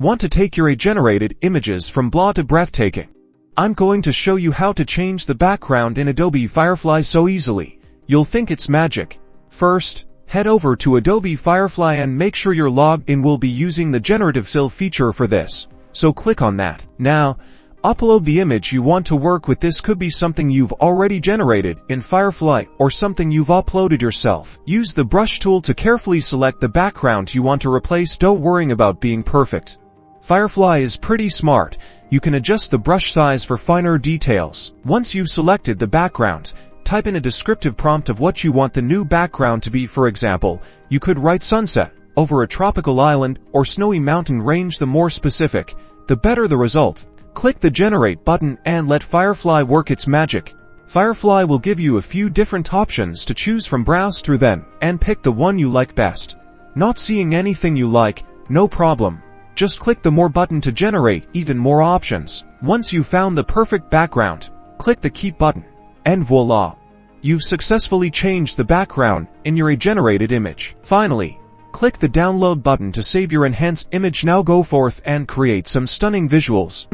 Want to take your generated images from blah to breathtaking? I'm going to show you how to change the background in Adobe Firefly so easily. You'll think it's magic. First, head over to Adobe Firefly and make sure you're logged in. We'll be using the Generative Fill feature for this, so click on that. Now, upload the image you want to work with. This could be something you've already generated in Firefly or something you've uploaded yourself. Use the brush tool to carefully select the background you want to replace. Don't worry about being perfect. Firefly is pretty smart. You can adjust the brush size for finer details. Once you've selected the background, type in a descriptive prompt of what you want the new background to be. For example, you could write sunset over a tropical island or snowy mountain range. The more specific, the better the result. Click the Generate button and let Firefly work its magic. Firefly will give you a few different options to choose from. Browse through them and pick the one you like best. Not seeing anything you like? No problem. Just click the More button to generate even more options. Once you've found the perfect background, click the Keep button, and voila! You've successfully changed the background in your generated image. Finally, click the Download button to save your enhanced image. Now go forth and create some stunning visuals.